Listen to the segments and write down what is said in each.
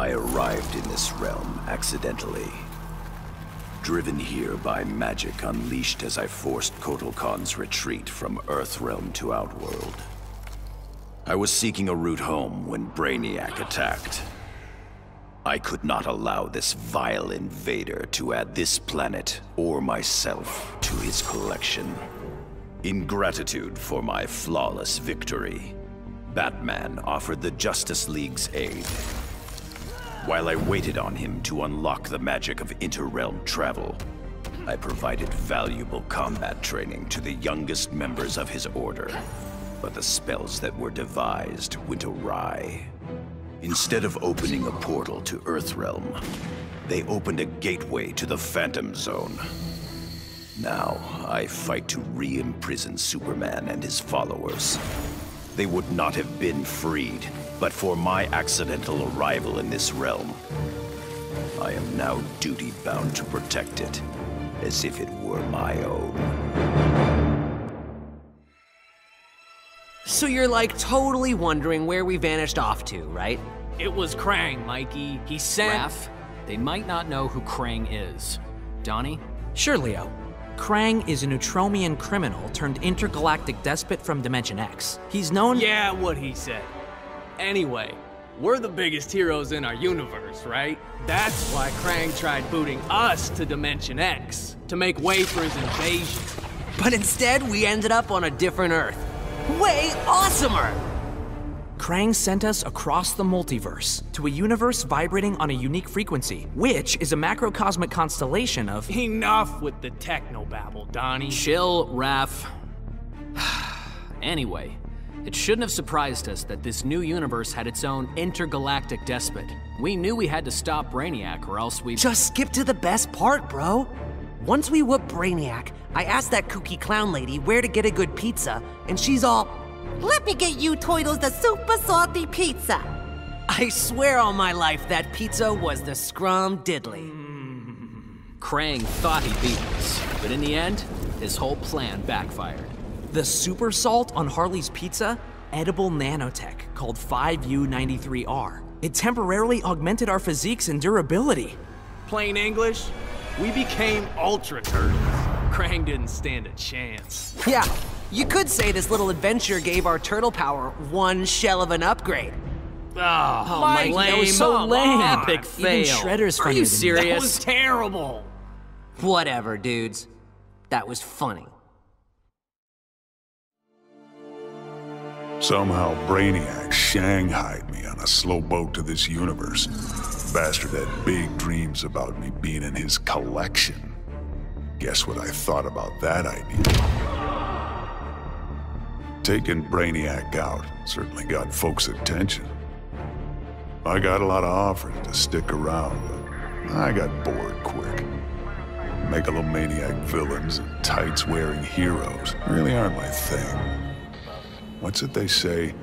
I arrived in this realm accidentally. Driven here by magic unleashed as I forced Kotal Khan's retreat from Earthrealm to Outworld. I was seeking a route home when Brainiac attacked. I could not allow this vile invader to add this planet or myself to his collection. In gratitude for my flawless victory, Batman offered the Justice League's aid. While I waited on him to unlock the magic of interrealm travel, I provided valuable combat training to the youngest members of his order. But the spells that were devised went awry. Instead of opening a portal to Earthrealm, they opened a gateway to the Phantom Zone. Now, I fight to re-imprison Superman and his followers. They would not have been freed, but for my accidental arrival in this realm. I am now duty-bound to protect it, as if it were my own. So you're like totally wondering where we vanished off to, right? It was Krang, Mikey. He sent... Raph, they might not know who Krang is. Donnie? Sure, Leo. Krang is a Neutromian criminal turned intergalactic despot from Dimension X. He's known— Yeah, what he said. Anyway, we're the biggest heroes in our universe, right? That's why Krang tried booting us to Dimension X, to make way for his invasion. But instead, we ended up on a different Earth. Way awesomer! Krang sent us across the multiverse to a universe vibrating on a unique frequency, which is a macrocosmic constellation of— Enough with the technobabble, Donnie. Chill, Raph. Anyway, it shouldn't have surprised us that this new universe had its own intergalactic despot. We knew we had to stop Brainiac or else we— Just skip to the best part, bro. Once we whooped Brainiac, I asked that kooky clown lady where to get a good pizza, and she's all, "Let me get you Toidles the super salty pizza." I swear on my life that pizza was the scrum diddly. Krang thought he beat us, but in the end, his whole plan backfired. the super salt on Harley's pizza, edible nanotech called 5U93R. It temporarily augmented our physiques and durability. Plain English, we became Ultra Turtles. Krang didn't stand a chance. Yeah, you could say this little adventure gave our turtle power one shell of an upgrade. Oh, Mike, lame. that was so lame. Epic fail. Even Shredder's Are funnier you than serious? That was terrible. Whatever, dudes. That was funny. Somehow Brainiac shanghaied me on a slow boat to this universe. Bastard had big dreams about me being in his collection. Guess what I thought about that idea? Taking Brainiac out certainly got folks' attention. I got a lot of offers to stick around, but I got bored quick. Megalomaniac villains and tights-wearing heroes really aren't my thing. What's it they say?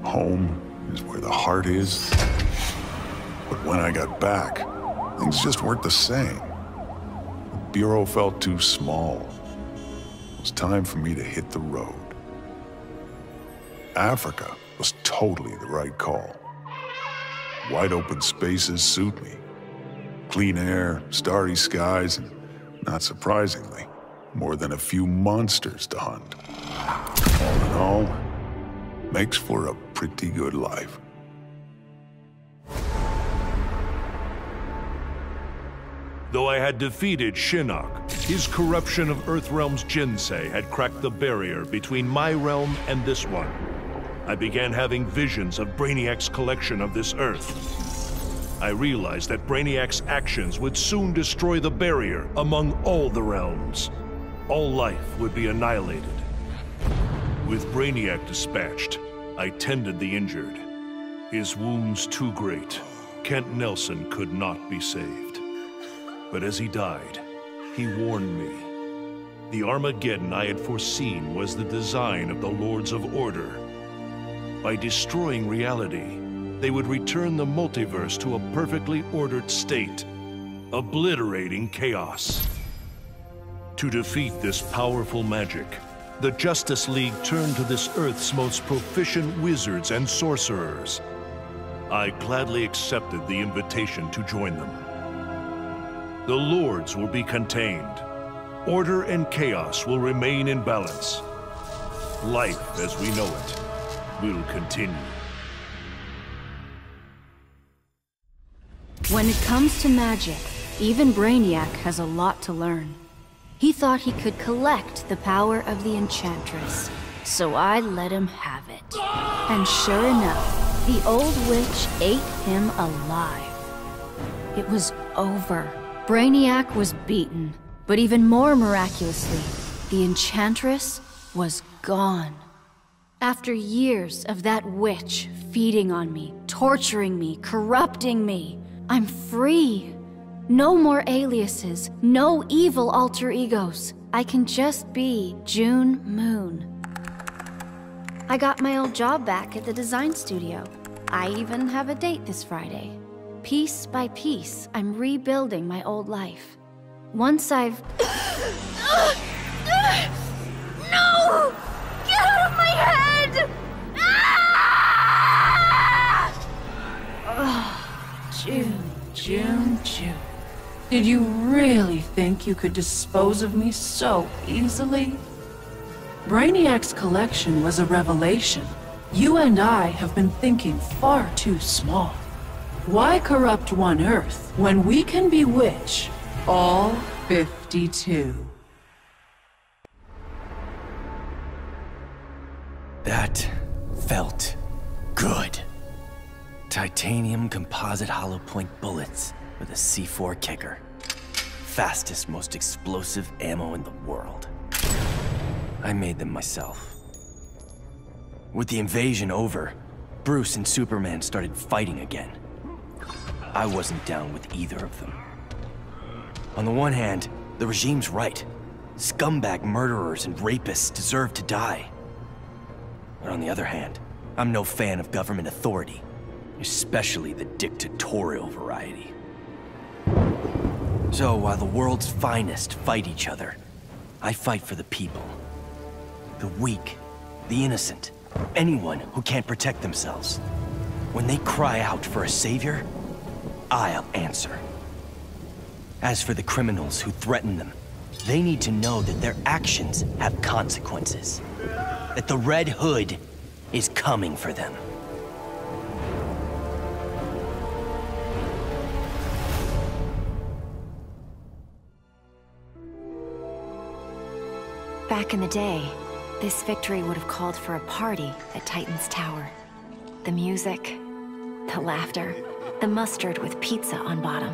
Home is where the heart is. But when I got back, things just weren't the same. The Bureau felt too small. It was time for me to hit the road. Africa was totally the right call. Wide open spaces suit me. Clean air, starry skies, and, not surprisingly, more than a few monsters to hunt. All in all, makes for a pretty good life. Though I had defeated Shinnok, his corruption of Earthrealm's Jinsei had cracked the barrier between my realm and this one. I began having visions of Brainiac's collection of this Earth. I realized that Brainiac's actions would soon destroy the barrier among all the realms. All life would be annihilated. With Brainiac dispatched, I tended the injured. His wounds too great, Kent Nelson could not be saved. But as he died, he warned me. The Armageddon I had foreseen was the design of the Lords of Order. By destroying reality, they would return the multiverse to a perfectly ordered state, obliterating chaos. To defeat this powerful magic, the Justice League turned to this Earth's most proficient wizards and sorcerers. I gladly accepted the invitation to join them. The Lords will be contained. Order and chaos will remain in balance. Life as we know it will continue. When it comes to magic, even Brainiac has a lot to learn. He thought he could collect the power of the Enchantress, so I let him have it. And sure enough, the old witch ate him alive. It was over. Brainiac was beaten, but even more miraculously, the Enchantress was gone. After years of that witch feeding on me, torturing me, corrupting me, I'm free. No more aliases, no evil alter egos. I can just be June Moon. I got my old job back at the design studio. I even have a date this Friday. Piece by piece, I'm rebuilding my old life. Once I've... No! Get out of my head! June. Did you really think you could dispose of me so easily? Brainiac's collection was a revelation. You and I have been thinking far too small. Why corrupt one Earth when we can bewitch all 52? That felt good. Titanium composite hollow point bullets with a C4 kicker. Fastest, most explosive ammo in the world. I made them myself. With the invasion over, Bruce and Superman started fighting again. I wasn't down with either of them. On the one hand, the regime's right. Scumbag murderers and rapists deserve to die. But on the other hand, I'm no fan of government authority, especially the dictatorial variety. So while the world's finest fight each other, I fight for the people. The weak, the innocent, anyone who can't protect themselves. When they cry out for a savior, I'll answer. As for the criminals who threaten them, they need to know that their actions have consequences. That the Red Hood is coming for them. Back in the day, this victory would have called for a party at Titan's Tower. The music, the laughter, the mustard with pizza on bottom.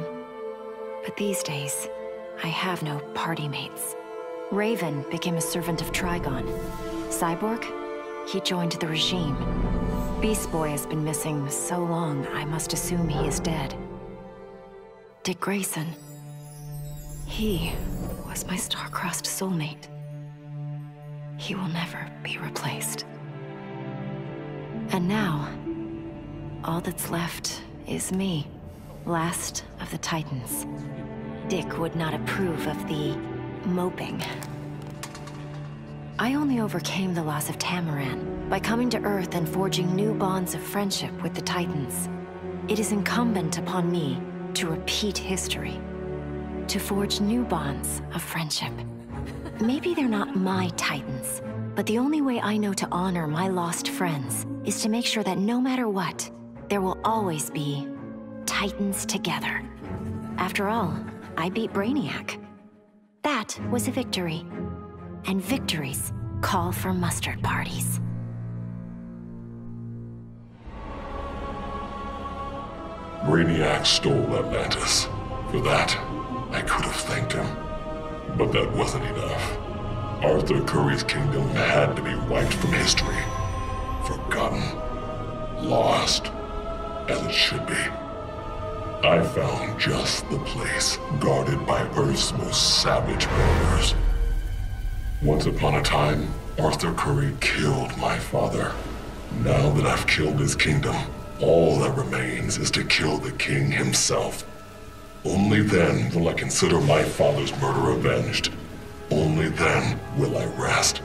But these days, I have no party mates. Raven became a servant of Trigon. Cyborg? He joined the regime. Beast Boy has been missing so long, I must assume he is dead. Dick Grayson. He was my star-crossed soulmate. He will never be replaced. And now, all that's left is me, last of the Titans. Dick would not approve of the moping. I only overcame the loss of Tamaran by coming to Earth and forging new bonds of friendship with the Titans. It is incumbent upon me to repeat history, to forge new bonds of friendship. Maybe they're not my Titans, but the only way I know to honor my lost friends is to make sure that no matter what, there will always be Titans together. After all, I beat Brainiac. That was a victory. And victories call for mustard parties. Brainiac stole Atlantis. For that, I could have thanked him. But that wasn't enough. Arthur Curry's kingdom had to be wiped from history. Forgotten. Lost. As it should be. I found just the place, guarded by Earth's most savage murderers. Once upon a time, Arthur Curry killed my father. Now that I've killed his kingdom, all that remains is to kill the king himself. Only then will I consider my father's murder avenged. Only then will I rest.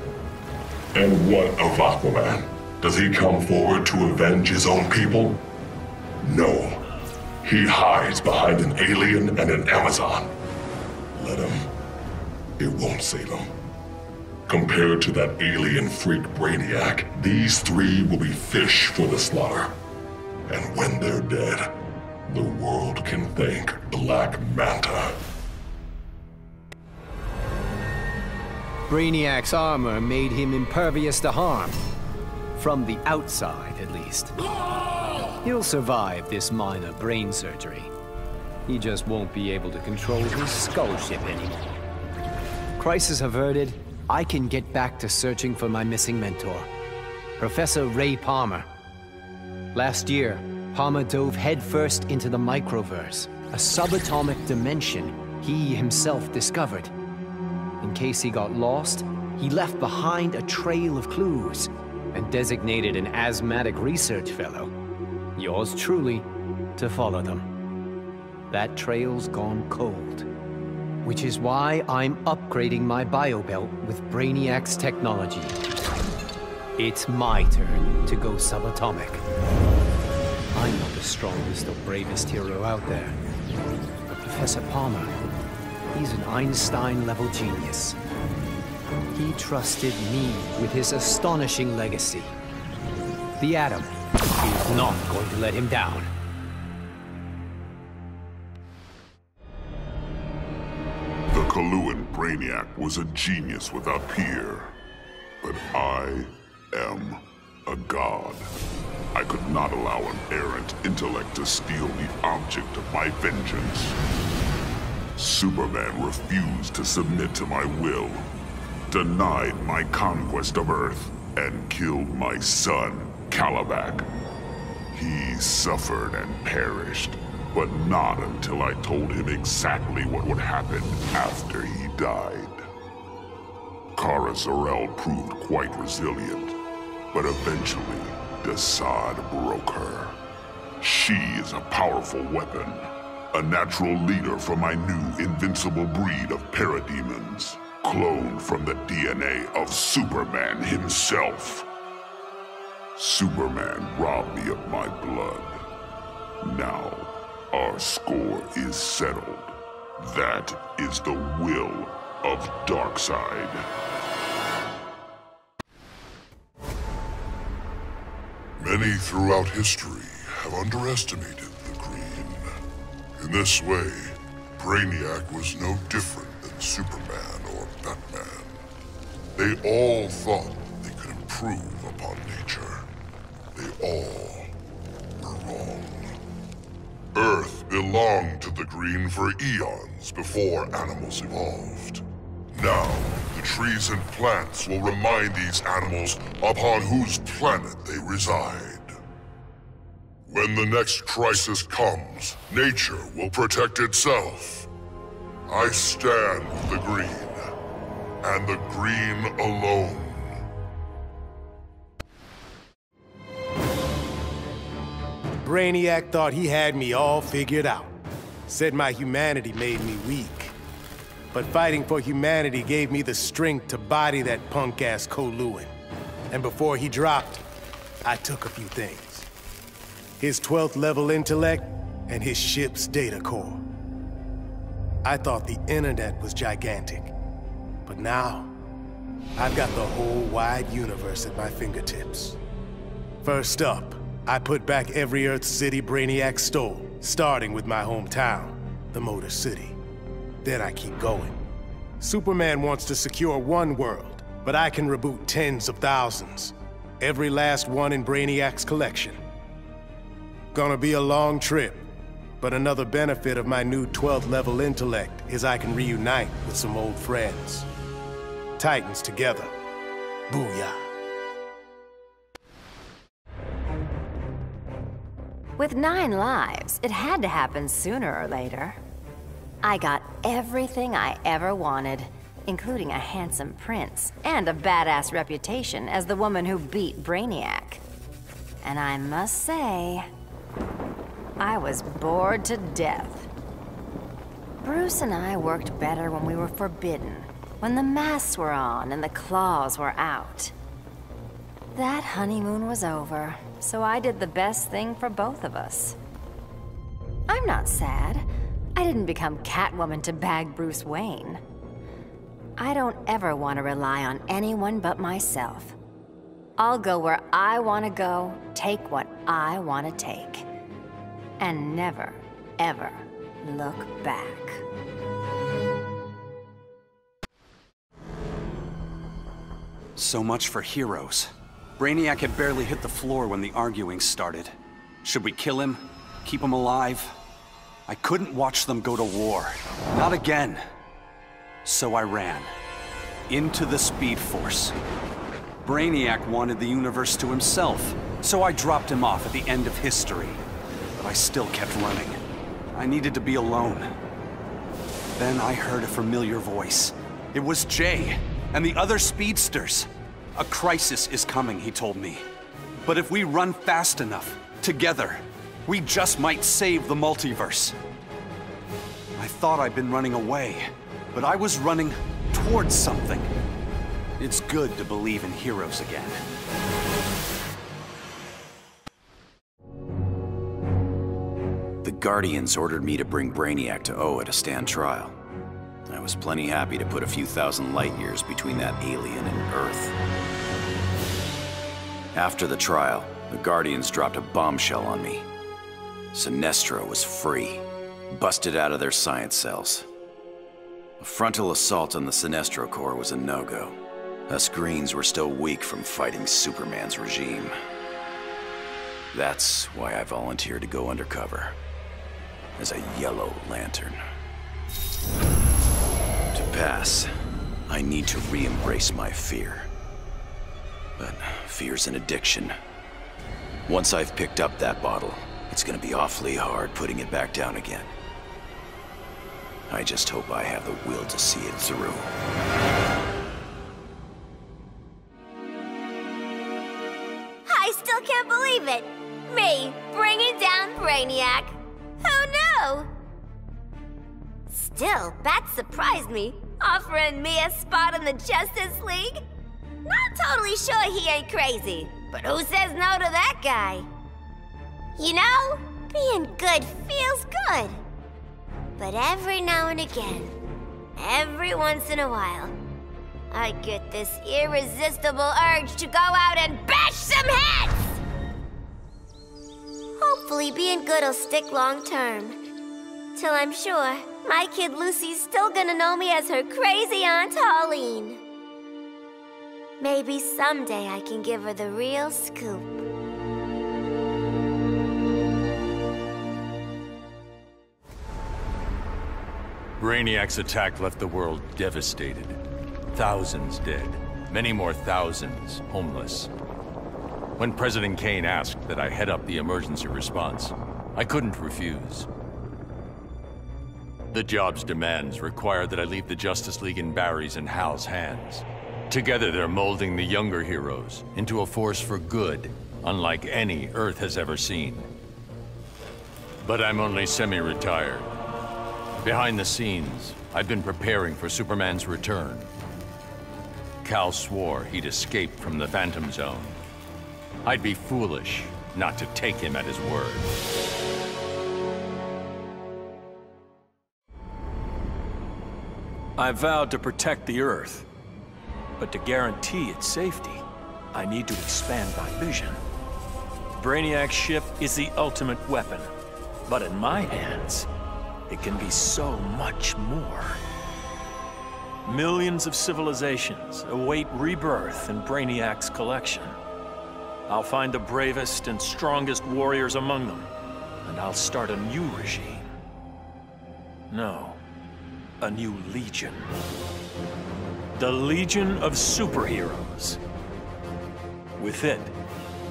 And what of Aquaman? Does he come forward to avenge his own people? No. He hides behind an alien and an Amazon. Let him. It won't save him. Compared to that alien freak Brainiac, these three will be fish for the slaughter. And when they're dead, the world can thank Black Manta. Brainiac's armor made him impervious to harm. From the outside, at least. He'll survive this minor brain surgery. He just won't be able to control his skull ship anymore. Crisis averted, I can get back to searching for my missing mentor, Professor Ray Palmer. Last year, Palmer dove headfirst into the Microverse, a subatomic dimension he himself discovered. In case he got lost, he left behind a trail of clues and designated an asthmatic research fellow, yours truly, to follow them. That trail's gone cold, which is why I'm upgrading my biobelt with Brainiac's technology. It's my turn to go subatomic. I'm not the strongest or bravest hero out there, but Professor Palmer, he's an Einstein-level genius. He trusted me with his astonishing legacy. The Atom is not going to let him down. The Coluan Brainiac was a genius without peer. But I am a god. I could not allow an errant intellect to steal the object of my vengeance. Superman refused to submit to my will, denied my conquest of Earth, and killed my son, Calabac. He suffered and perished, but not until I told him exactly what would happen after he died. Kara Zor-El proved quite resilient, but eventually, Deadshot broke her. She is a powerful weapon, a natural leader for my new invincible breed of parademons, cloned from the DNA of Superman himself. Superman robbed me of my blood. Now, our score is settled. That is the will of Darkseid. Many throughout history have underestimated the Green. In this way, Brainiac was no different than Superman or Batman. They all thought they could improve upon nature. They all were wrong. Earth belonged to the Green for eons before animals evolved. Now, the trees and plants will remind these animals upon whose planet they reside. When the next crisis comes, nature will protect itself. I stand with the Green, and the Green alone. Brainiac thought he had me all figured out. Said my humanity made me weak. But fighting for humanity gave me the strength to body that punk-ass Coluan. And before he dropped, I took a few things. His 12th level intellect and his ship's data core. I thought the internet was gigantic. But now, I've got the whole wide universe at my fingertips. First up, I put back every Earth city Brainiac stole, starting with my hometown, the Motor City. Then I keep going. Superman wants to secure one world, but I can reboot tens of thousands. Every last one in Brainiac's collection. Gonna be a long trip, but another benefit of my new 12th level intellect is I can reunite with some old friends. Titans together. Booyah. With 9 lives, it had to happen sooner or later. I got everything I ever wanted, including a handsome prince and a badass reputation as the woman who beat Brainiac. And I must say, I was bored to death. Bruce and I worked better when we were forbidden, when the masks were on and the claws were out. That honeymoon was over, so I did the best thing for both of us. I'm not sad. I didn't become Catwoman to bag Bruce Wayne. I don't ever want to rely on anyone but myself. I'll go where I want to go, take what I want to take. And never, ever look back. So much for heroes. Brainiac had barely hit the floor when the arguing started. Should we kill him? Keep him alive? I couldn't watch them go to war. Not again. So I ran. Into the Speed Force. Brainiac wanted the universe to himself, so I dropped him off at the end of history. But I still kept running. I needed to be alone. Then I heard a familiar voice. It was Jay and the other speedsters. A crisis is coming, he told me. But if we run fast enough, together, we just might save the multiverse. I thought I'd been running away, but I was running towards something. It's good to believe in heroes again. The Guardians ordered me to bring Brainiac to Oa to stand trial. I was plenty happy to put a few thousand light years between that alien and Earth. After the trial, the Guardians dropped a bombshell on me. Sinestro was free, busted out of their science cells. A frontal assault on the Sinestro Corps was a no-go. Us Greens were still weak from fighting Superman's regime. That's why I volunteered to go undercover as a Yellow Lantern. To pass, I need to re-embrace my fear. But fear's an addiction. Once I've picked up that bottle, it's gonna be awfully hard putting it back down again. I just hope I have the will to see it through. I still can't believe it! Me, bringing down Brainiac! Who knew? Still, Bat surprised me, offering me a spot in the Justice League. Not totally sure he ain't crazy, but who says no to that guy? You know, being good feels good. But every now and again, every once in a while, I get this irresistible urge to go out and bash some heads! Hopefully being good'll stick long term. Till I'm sure my kid Lucy's still gonna know me as her crazy Aunt Holleen. Maybe someday I can give her the real scoop. Brainiac's attack left the world devastated. Thousands dead, many more thousands homeless. When President Kane asked that I head up the emergency response, I couldn't refuse. The job's demands required that I leave the Justice League in Barry's and Hal's hands. Together they're molding the younger heroes into a force for good, unlike any Earth has ever seen. But I'm only semi-retired. Behind the scenes, I've been preparing for Superman's return. Cal swore he'd escaped from the Phantom Zone. I'd be foolish not to take him at his word. I vowed to protect the Earth. But to guarantee its safety, I need to expand my vision. Brainiac's ship is the ultimate weapon, but in my hands, it can be so much more. Millions of civilizations await rebirth in Brainiac's collection. I'll find the bravest and strongest warriors among them, and I'll start a new regime. No, a new legion. The Legion of Superheroes. With it,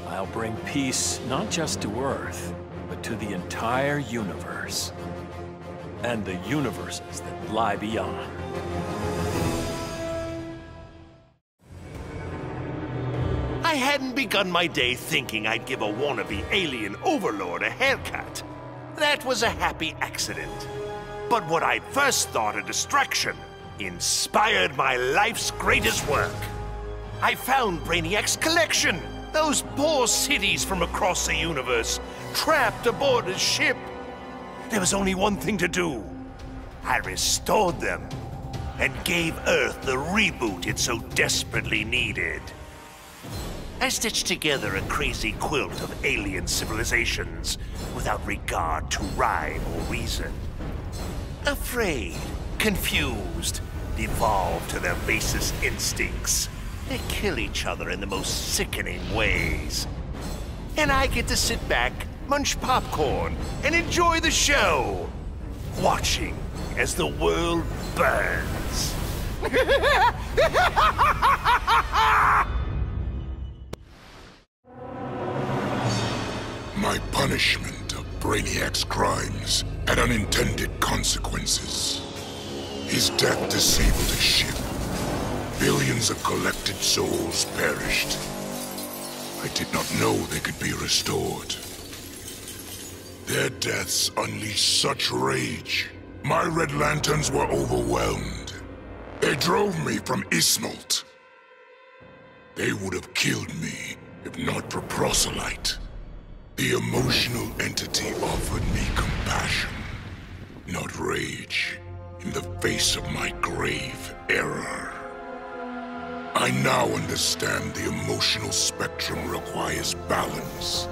I'll bring peace not just to Earth, but to the entire universe. And the universes that lie beyond. I hadn't begun my day thinking I'd give a wannabe alien overlord a haircut. That was a happy accident. But what I'd first thought a distraction inspired my life's greatest work. I found Brainiac's collection. Those poor cities from across the universe, trapped aboard his ship. There was only one thing to do. I restored them and gave Earth the reboot it so desperately needed. I stitched together a crazy quilt of alien civilizations without regard to rhyme or reason. Afraid, confused, devolved to their basest instincts. They kill each other in the most sickening ways. And I get to sit back, munch popcorn, and enjoy the show, watching as the world burns. My punishment of Brainiac's crimes had unintended consequences. His death disabled a ship. Billions of collected souls perished. I did not know they could be restored. Their deaths unleashed such rage. My Red Lanterns were overwhelmed. They drove me from Ismalt. They would have killed me if not for Proselyte. The emotional entity offered me compassion, not rage, in the face of my grave error. I now understand the emotional spectrum requires balance.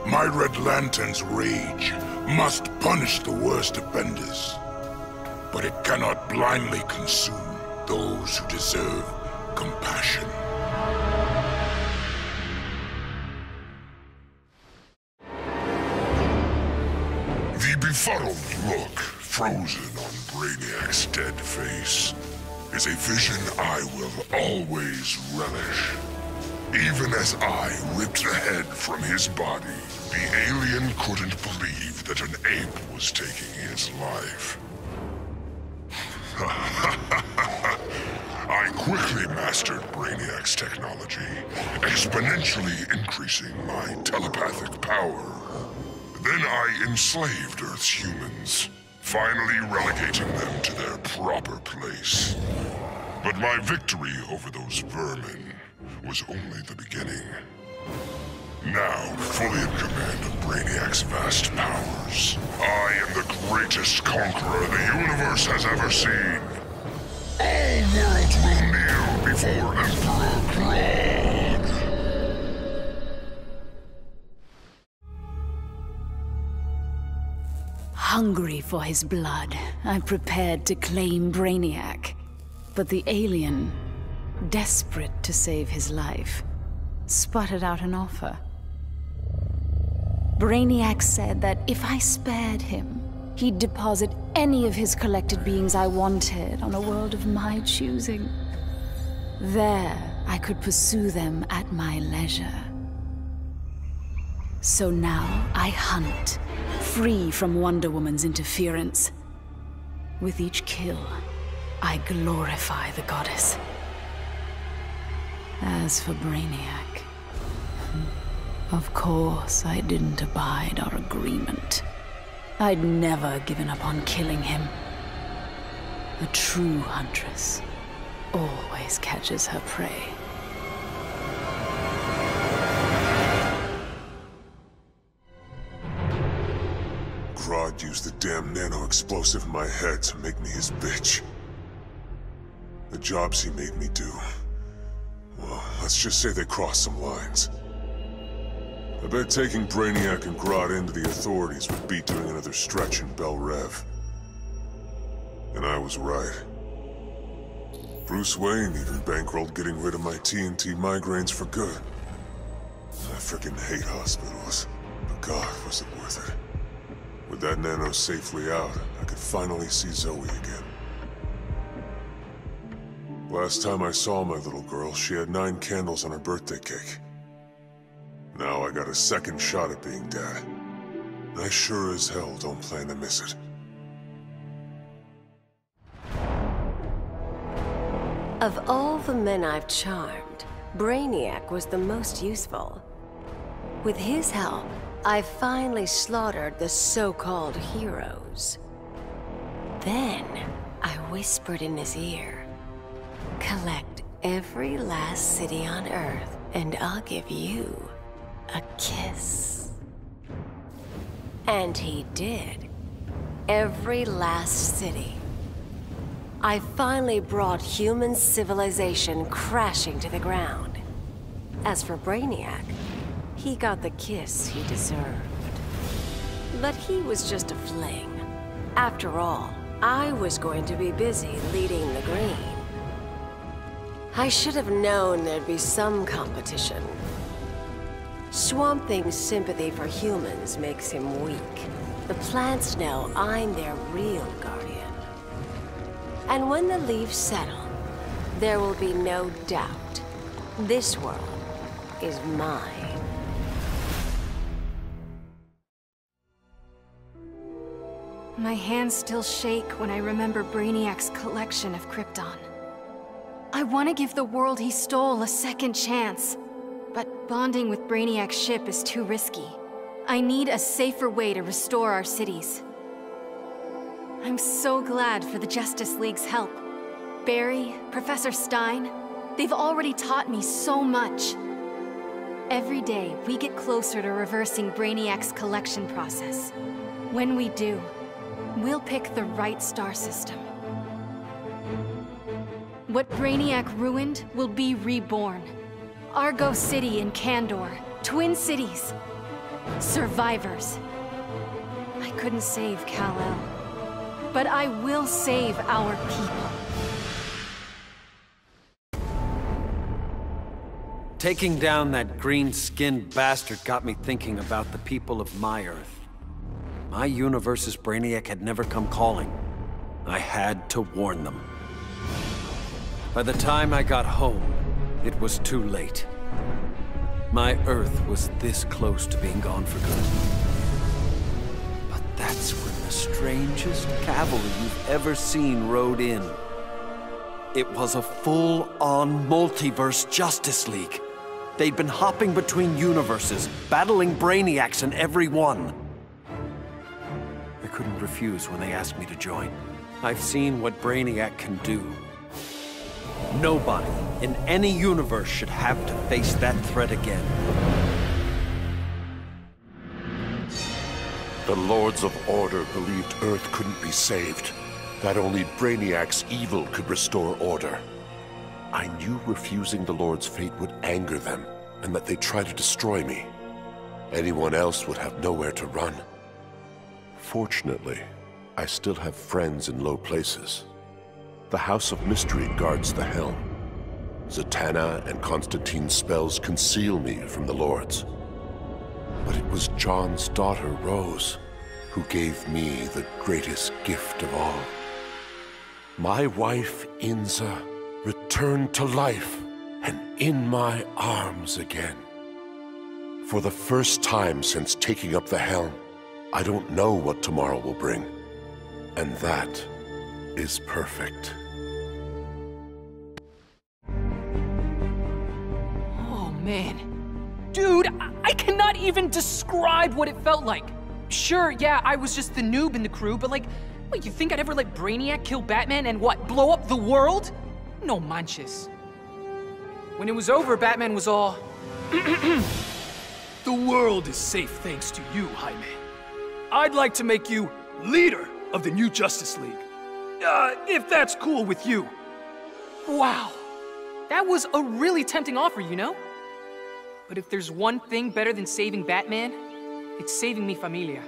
My Red Lantern's rage must punish the worst offenders, but it cannot blindly consume those who deserve compassion. The befuddled look frozen on Brainiac's dead face is a vision I will always relish. Even as I ripped the head from his body, the alien couldn't believe that an ape was taking his life. I quickly mastered Brainiac's technology, exponentially increasing my telepathic power. Then I enslaved Earth's humans, finally relegating them to their proper place. But my victory over those vermin was only the beginning. Now, fully in command of Brainiac's vast powers, I am the greatest conqueror the universe has ever seen. All worlds will kneel before Emperor Grodd. Hungry for his blood, I prepared to claim Brainiac. But the alien, desperate to save his life, sputtered out an offer. Brainiac said that if I spared him, he'd deposit any of his collected beings I wanted on a world of my choosing. There, I could pursue them at my leisure. So now I hunt, free from Wonder Woman's interference. With each kill, I glorify the goddess. As for Brainiac, of course I didn't abide our agreement. I'd never given up on killing him. A true huntress always catches her prey. Grodd used the damn nano-explosive in my head to make me his bitch. The jobs he made me do, well, let's just say they crossed some lines. I bet taking Brainiac and Grodd into the authorities would be doing another stretch in Bel Rev. And I was right. Bruce Wayne even bankrolled getting rid of my TNT migraines for good. I frickin' hate hospitals, but God, was it worth it. With that nano safely out, I could finally see Zoe again. Last time I saw my little girl, she had 9 candles on her birthday cake. Now I got a second shot at being dad. I sure as hell don't plan to miss it. Of all the men I've charmed, Brainiac was the most useful. With his help, I finally slaughtered the so-called heroes. Then, I whispered in his ear, "Collect every last city on Earth, and I'll give you a kiss." And he did. every last city. I finally brought human civilization crashing to the ground. As for Brainiac, he got the kiss he deserved. But he was just a fling. After all, I was going to be busy leading the Green. I should have known there'd be some competition. Swamp Thing's sympathy for humans makes him weak. The plants know I'm their real guardian. And when the leaves settle, there will be no doubt. This world is mine. My hands still shake when I remember Brainiac's collection of Krypton. I want to give the world he stole a second chance, but bonding with Brainiac's ship is too risky. I need a safer way to restore our cities. I'm so glad for the Justice League's help. Barry, Professor Stein, they've already taught me so much. Every day, we get closer to reversing Brainiac's collection process. When we do, we'll pick the right star system. What Brainiac ruined will be reborn. Argo City and Kandor, twin cities. Survivors. I couldn't save Kal-El, but I will save our people. Taking down that green-skinned bastard got me thinking about the people of my Earth. My universe's Brainiac had never come calling. I had to warn them. By the time I got home, it was too late. My Earth was this close to being gone for good. But that's when the strangest cavalry you've ever seen rode in. It was a full-on multiverse Justice League. They'd been hopping between universes, battling Brainiacs in every one. I couldn't refuse when they asked me to join. I've seen what Brainiac can do. Nobody in any universe should have to face that threat again. The Lords of Order believed Earth couldn't be saved, that only Brainiac's evil could restore order. I knew refusing the Lord's fate would anger them, and that they'd try to destroy me. Anyone else would have nowhere to run. Fortunately, I still have friends in low places. The House of Mystery guards the helm. Zatanna and Constantine's spells conceal me from the Lords. But it was John's daughter, Rose, who gave me the greatest gift of all. My wife, Inza, returned to life and in my arms again. For the first time since taking up the helm, I don't know what tomorrow will bring. And that is perfect. Oh, man. Dude, I cannot even describe what it felt like. Sure, yeah, I was just the noob in the crew, but like, wait, you think I'd ever let Brainiac kill Batman and what, blow up the world? No manches. When it was over, Batman was all... The world is safe thanks to you, Jaime. I'd like to make you leader of the new Justice League. If that's cool with you. Wow. That was a really tempting offer, you know? But if there's one thing better than saving Batman, it's saving mi familia.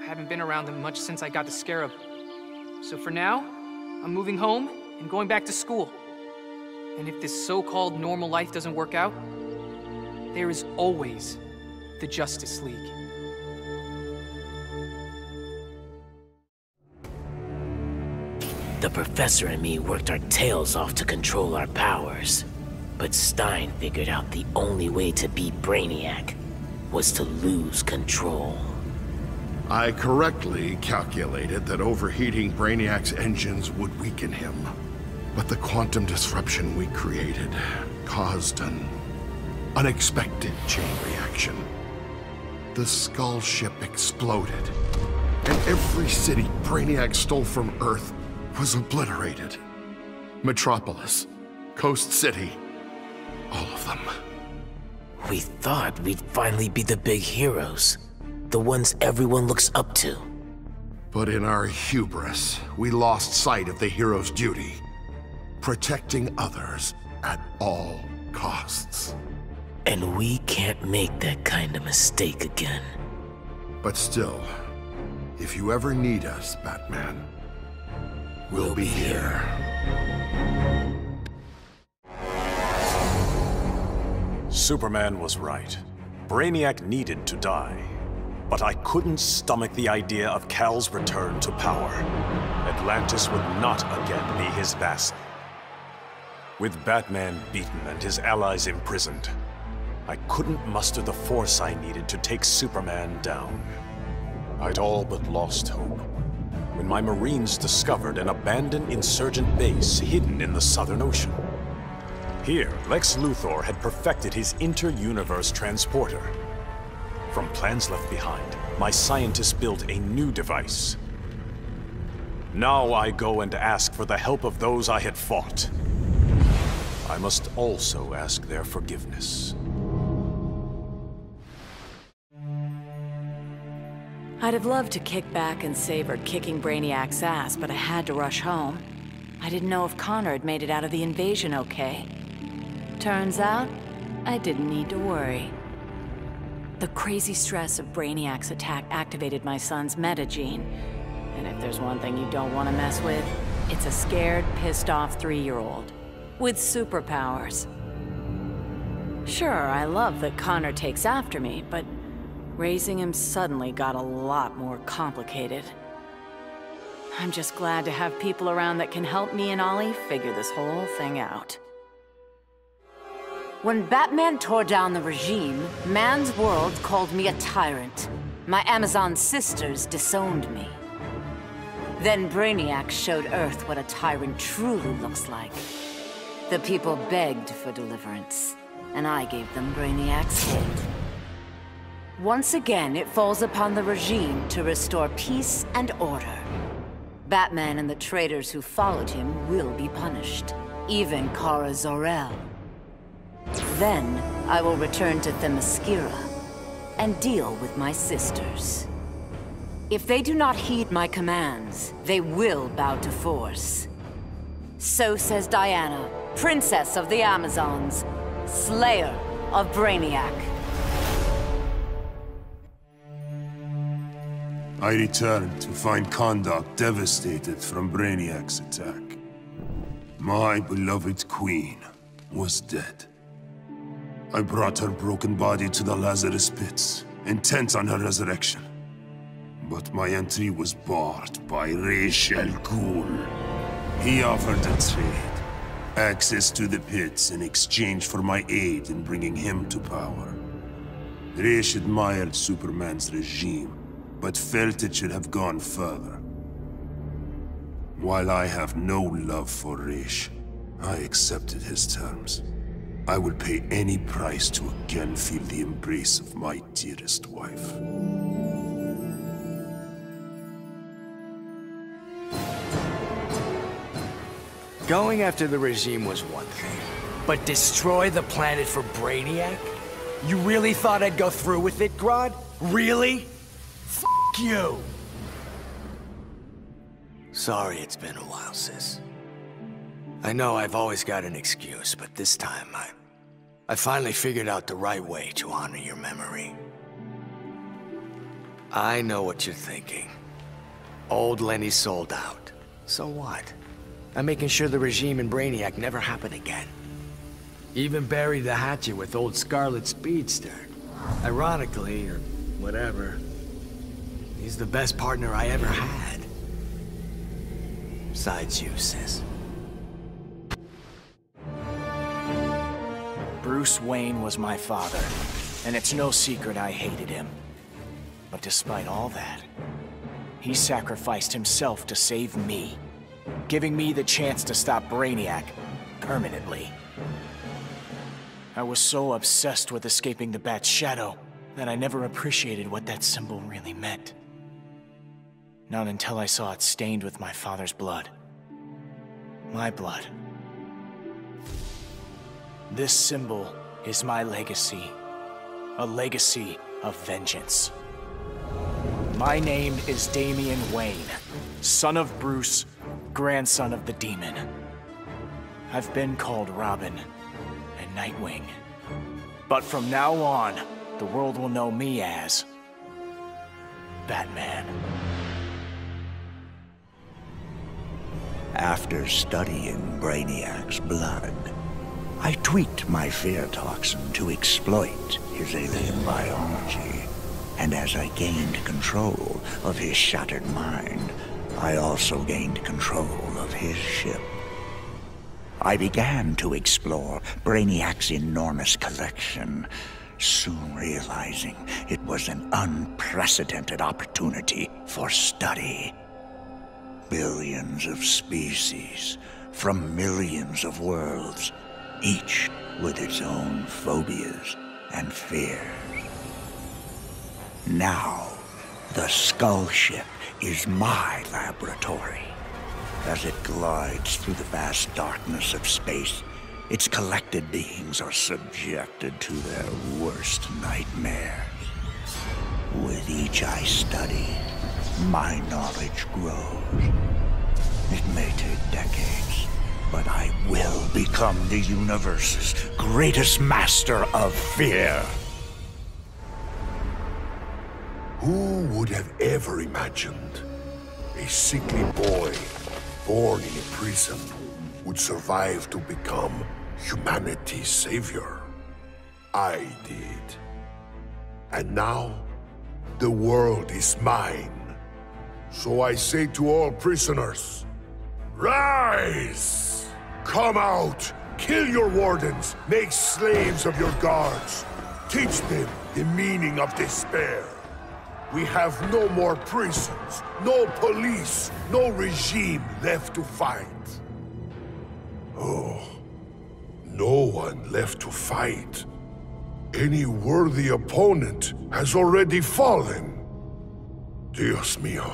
I haven't been around them much since I got the Scarab. So for now, I'm moving home and going back to school. And if this so-called normal life doesn't work out, there is always the Justice League. The Professor and me worked our tails off to control our powers. But Stein figured out the only way to beat Brainiac was to lose control. I correctly calculated that overheating Brainiac's engines would weaken him. But the quantum disruption we created caused an unexpected chain reaction. The Skull ship exploded, and every city Brainiac stole from Earth was obliterated. Metropolis, Coast City, all of them. We thought we'd finally be the big heroes. The ones everyone looks up to. But in our hubris, we lost sight of the hero's duty. Protecting others at all costs. And we can't make that kind of mistake again. But still, if you ever need us, Batman, we'll be here. Superman was right. Brainiac needed to die. But I couldn't stomach the idea of Kal's return to power. Atlantis would not again be his vassal. With Batman beaten and his allies imprisoned, I couldn't muster the force I needed to take Superman down. I'd all but lost hope when my Marines discovered an abandoned insurgent base hidden in the Southern Ocean. Here, Lex Luthor had perfected his inter-universe transporter. From plans left behind, my scientists built a new device. Now I go and ask for the help of those I had fought. I must also ask their forgiveness. I'd have loved to kick back and savor kicking Brainiac's ass, but I had to rush home. I didn't know if Connor had made it out of the invasion okay. Turns out, I didn't need to worry. The crazy stress of Brainiac's attack activated my son's meta gene. And if there's one thing you don't want to mess with, it's a scared, pissed-off 3-year-old. With superpowers. Sure, I love that Connor takes after me, but raising him suddenly got a lot more complicated. I'm just glad to have people around that can help me and Ollie figure this whole thing out. When Batman tore down the regime, man's world called me a tyrant. My Amazon sisters disowned me. Then Brainiac showed Earth what a tyrant truly looks like. The people begged for deliverance, and I gave them Brainiac's head. Once again, it falls upon the regime to restore peace and order. Batman and the traitors who followed him will be punished, even Kara Zor-El. Then, I will return to Themyscira and deal with my sisters. If they do not heed my commands, they will bow to force. So says Diana, Princess of the Amazons, Slayer of Brainiac. I returned to find Kahndaq devastated from Brainiac's attack. My beloved queen was dead. I brought her broken body to the Lazarus pits, intent on her resurrection. But my entry was barred by Ra's al Ghul. He offered a trade. Access to the pits in exchange for my aid in bringing him to power. Ra's admired Superman's regime, but felt it should have gone further. While I have no love for Ra's, I accepted his terms. I will pay any price to again feel the embrace of my dearest wife. Going after the regime was one thing, but destroy the planet for Brainiac? You really thought I'd go through with it, Grodd? Really? F*** you! Sorry it's been a while, sis. I know I've always got an excuse, but this time I finally figured out the right way to honor your memory. I know what you're thinking. Old Lenny sold out. So what? I'm making sure the regime and Brainiac never happen again. Even buried the hatchet with old Scarlet Speedster. Ironically, or whatever, he's the best partner I ever had. Besides you, sis. Bruce Wayne was my father, and it's no secret I hated him. But despite all that, he sacrificed himself to save me, giving me the chance to stop Brainiac permanently. I was so obsessed with escaping the Bat's shadow that I never appreciated what that symbol really meant. Not until I saw it stained with my father's blood. My blood. This symbol is my legacy. A legacy of vengeance. My name is Damian Wayne, son of Bruce, grandson of the Demon. I've been called Robin and Nightwing. But from now on, the world will know me as Batman. After studying Brainiac's blood, I tweaked my fear toxin to exploit his alien biology. And as I gained control of his shattered mind, I also gained control of his ship. I began to explore Brainiac's enormous collection, soon realizing it was an unprecedented opportunity for study. Billions of species from millions of worlds, each with its own phobias and fears. Now, the Skull Ship is my laboratory. As it glides through the vast darkness of space, its collected beings are subjected to their worst nightmares. With each I study, my knowledge grows. It may take decades, but I will become the universe's greatest master of fear. Who would have ever imagined a sickly boy born in a prison would survive to become humanity's savior? I did. And now, the world is mine. So I say to all prisoners, rise! Come out! Kill your wardens! Make slaves of your guards! Teach them the meaning of despair! We have no more prisons, no police, no regime left to fight. Oh, no one left to fight. Any worthy opponent has already fallen. Dios mío.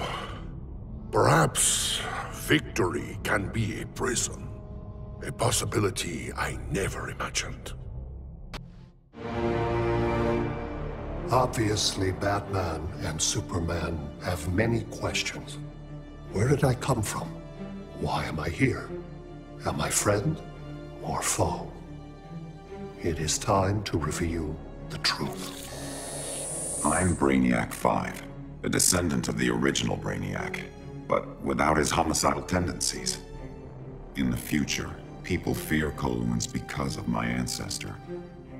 Perhaps victory can be a prison. A possibility I never imagined. Obviously, Batman and Superman have many questions. Where did I come from? Why am I here? Am I friend or foe? It is time to reveal the truth. I'm Brainiac 5, a descendant of the original Brainiac, but without his homicidal tendencies. In the future, people fear Coluans because of my ancestor.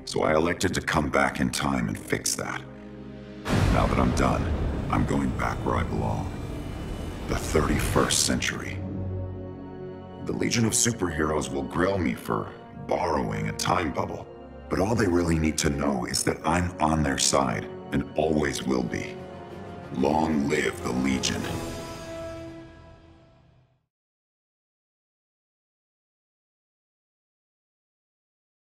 So I elected to come back in time and fix that. Now that I'm done, I'm going back where I belong. The 31st century. The Legion of Superheroes will grill me for borrowing a time bubble, but all they really need to know is that I'm on their side and always will be. Long live the Legion.